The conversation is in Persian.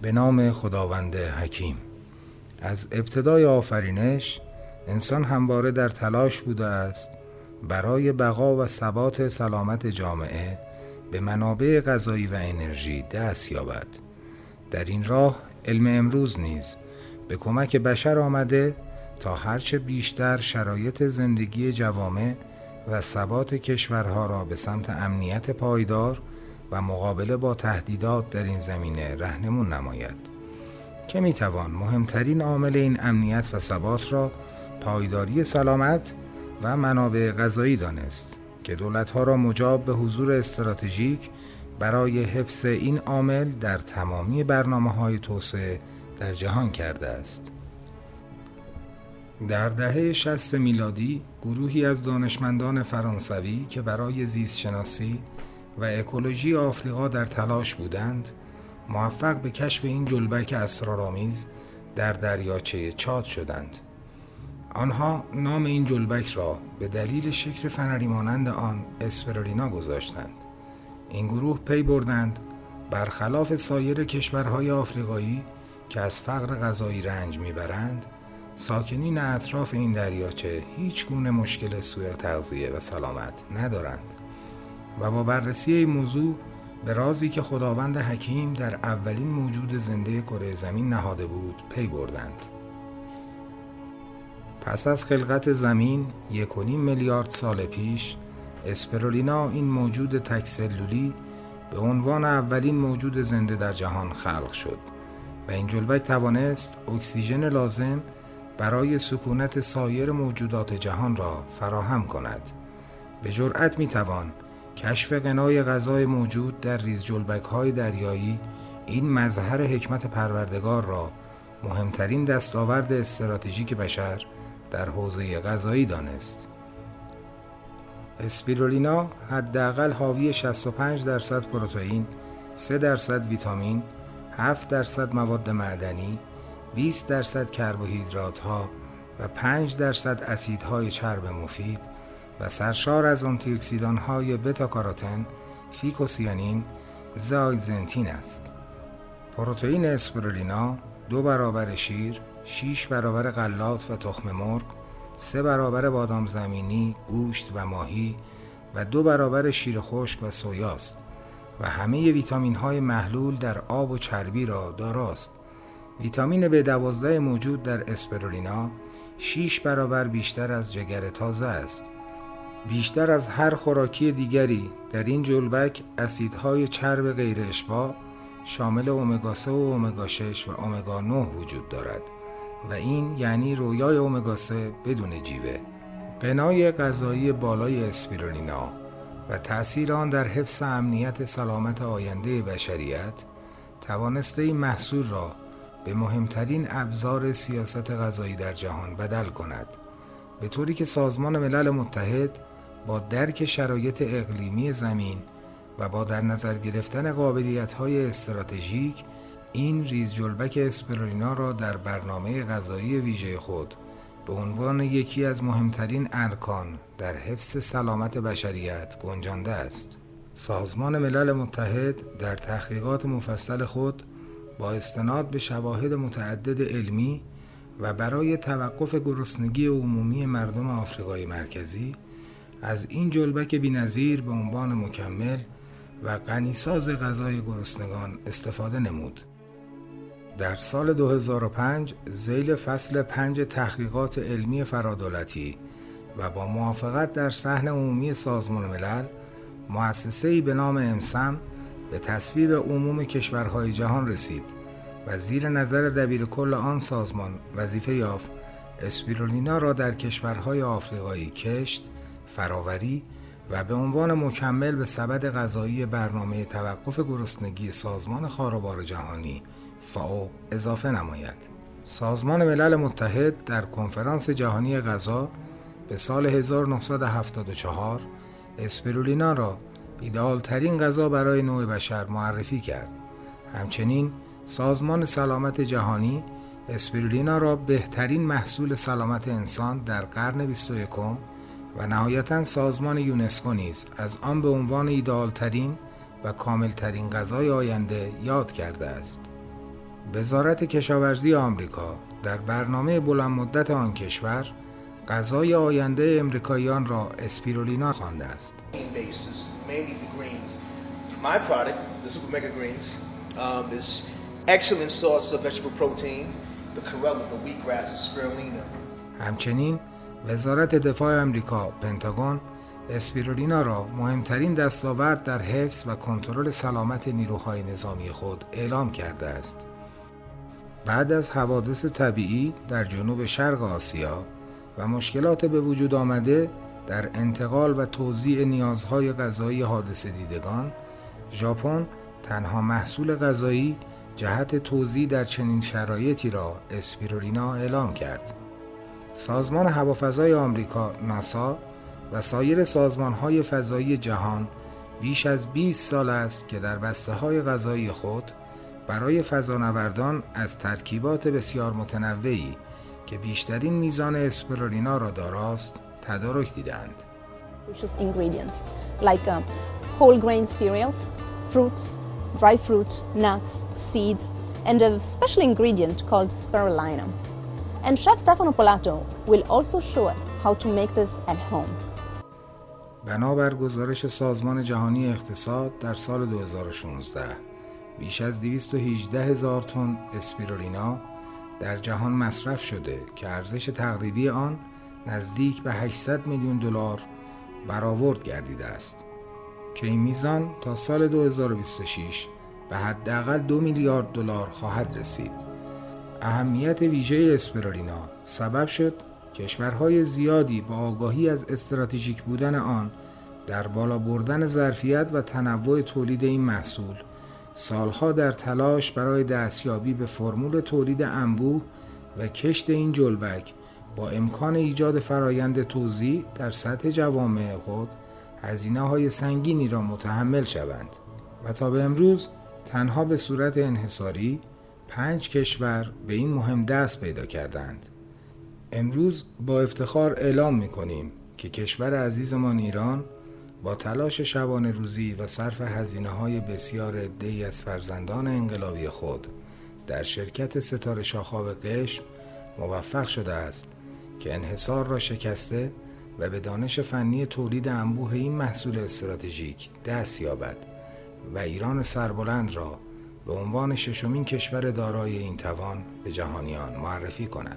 به نام خداوند حکیم. از ابتدای آفرینش انسان همواره در تلاش بوده است برای بقا و ثبات سلامت جامعه به منابع غذایی و انرژی دست یابد. در این راه علم امروز نیز به کمک بشر آمده تا هرچه بیشتر شرایط زندگی جوامع و ثبات کشورها را به سمت امنیت پایدار و مقابله با تهدیدات در این زمینه راهنمون نماید، که میتوان مهمترین عامل این امنیت و ثبات را پایداری سلامت و منابع غذایی دانست که دولت‌ها را مجاب به حضور استراتژیک برای حفظ این عامل در تمامی برنامه‌های توسعه در جهان کرده است. در دهه 60 میلادی گروهی از دانشمندان فرانسوی که برای زیستشناسی و اکولوژی آفریقا در تلاش بودند، موفق به کشف این جلبک اسرارآمیز در دریاچه چاد شدند. آنها نام این جلبک را به دلیل شکل فنری مانند آن اسپرولینا گذاشتند. این گروه پی بردند برخلاف سایر کشورهای آفریقایی که از فقر غذایی رنج میبرند، ساکنین اطراف این دریاچه هیچ گونه مشکل سوء تغذیه و سلامت ندارند و با بررسی این موضوع به رازی که خداوند حکیم در اولین موجود زنده کره زمین نهاده بود پی بردند. پس از خلقت زمین 1.5 میلیارد سال پیش، اسپرولینا، این موجود تک‌سلولی، به عنوان اولین موجود زنده در جهان خلق شد و این جلبک توانست اکسیژن لازم برای سکونت سایر موجودات جهان را فراهم کند. به جرئت میتوان کشف غنای غذای موجود در ریز جلبک‌های دریایی این مظهر حکمت پروردگار را مهمترین دستاورد استراتژیک بشر در حوزه غذایی دانست. اسپیرولینا حداقل حاوی 65% پروتئین، 3% ویتامین، 7% مواد معدنی، 20% کربوهیدرات‌ها و 5% اسیدهای چرب مفید و سرشار از آنتی اکسیدان‌های بتا کاروتن، فیکوسیانین، زاگزنتین است. پروتئین اسپرولینا 2 برابر شیر، 6 برابر غلات و تخم مرغ، 3 برابر بادام زمینی، گوشت و ماهی و 2 برابر شیر خشک و سویاست و همه ویتامین‌های محلول در آب و چربی را داراست. ویتامین B12 موجود در اسپرولینا 6 برابر بیشتر از جگر تازه است. بیشتر از هر خوراکی دیگری در این جلبک اسیدهای چرب غیر اشباع شامل امگا 3 و امگا 6 و امگا 9 وجود دارد و این یعنی رویای امگا 3 بدون جیوه. غنای غذایی بالای اسپیرولینا و تأثیر آن در حفظ امنیت سلامت آینده بشریت توانسته این محصول را به مهمترین ابزار سیاست غذایی در جهان بدل کند، به طوری که سازمان ملل متحد با درک شرایط اقلیمی زمین و با در نظر گرفتن قابلیت‌های استراتژیک این ریز جلبک اسپرولینا را در برنامه غذایی ویژه خود به عنوان یکی از مهمترین ارکان در حفظ سلامت بشریت گنجانده است. سازمان ملل متحد در تحقیقات مفصل خود با استناد به شواهد متعدد علمی و برای توقف گرسنگی عمومی مردم آفریقای مرکزی از این جلبک بی‌نظیر به عنوان مکمل و غنیساز غذای گرسنگان استفاده نمود. در سال 2005 ذیل فصل 5 تحقیقات علمی فرادولتی و با موافقت در صحن عمومی سازمان ملل، مؤسسه‌ای به نام امسم به تصویب عموم کشورهای جهان رسید و زیر نظر دبیرکل آن سازمان وظیفه یافت اسپیرولینا را در کشورهای آفریقایی کشت، فراوری و به عنوان مکمل به سبد غذایی برنامه توقف گرسنگی سازمان خاروبار جهانی فائو اضافه نماید. سازمان ملل متحد در کنفرانس جهانی غذا به سال 1974 اسپرولینا را ایدئال‌ترین غذا برای نوع بشر معرفی کرد. همچنین سازمان سلامت جهانی اسپرولینا را بهترین محصول سلامت انسان در قرن 21 و نهایتاً سازمان یونسکو نیز از آن به عنوان ایدئال‌ترین و کاملترین غذای آینده یاد کرده است. وزارت کشاورزی آمریکا در برنامه بلند مدت آن کشور غذای آینده امریکاییان را اسپیرولینا خوانده است. My product, the Super Mega Greens, is excellent source of vegetable protein. The chlorella, the wheatgrass, the spirulina. همچنین وزارت دفاع آمریکا پنتاگون اسپیرولینا را مهمترین دستاورد در حفظ و کنترل سلامت نیروهای نظامی خود اعلام کرده است. بعد از حوادث طبیعی در جنوب شرق آسیا و مشکلات به وجود آمده در انتقال و توزیع نیازهای غذایی حادثه دیدگان، ژاپن تنها محصول غذایی جهت توزیع در چنین شرایطی را اسپیرولینا اعلام کرد. سازمان هوافضای آمریکا ناسا و سایر سازمان‌های فضایی جهان بیش از 20 سال است که در بسته‌های غذایی خود برای فضانوردان از ترکیبات بسیار متنوعی که بیشترین میزان اسپیرولینا را داراست تدارک دیدند. Ingredients like whole grain cereals, fruits, dry fruit, nuts, seeds, and a special ingredient called spirulina. And Chef Stefano Polato will also show us how to make this at home. بنابر گزارش سازمان جهانی اقتصاد در سال 2016 بیش از 218,000 تن اسپیرولینا در جهان مصرف شده که ارزش تقریبی آن نزدیک به 800 میلیون دلار برآورد گردیده است که این میزان تا سال 2026 به حداقل 2 میلیارد دلار خواهد رسید. اهمیت ویژه اسپیرولینا سبب شد کشورهای زیادی با آگاهی از استراتژیک بودن آن در بالا بردن ظرفیت و تنوع تولید این محصول سالها در تلاش برای دستیابی به فرمول تولید انبوه و کشت این جلبک با امکان ایجاد فرایند توزیع در سطح جوامع خود هزینه‌های سنگینی را متحمل شوند و تا به امروز تنها به صورت انحصاری 5 کشور به این مهم دست پیدا کردند. امروز با افتخار اعلام می‌کنیم که کشور عزیزمان ایران با تلاش شبانه روزی و صرف هزینه‌های بسیار عده‌ای از فرزندان انقلابی خود در شرکت ستاره شاخاب قشم موفق شده است که انحصار را شکسته و به دانش فنی تولید انبوه این محصول استراتژیک دست یابد و ایران سربلند را به عنوان 6مین کشور دارای این توان به جهانیان معرفی کند.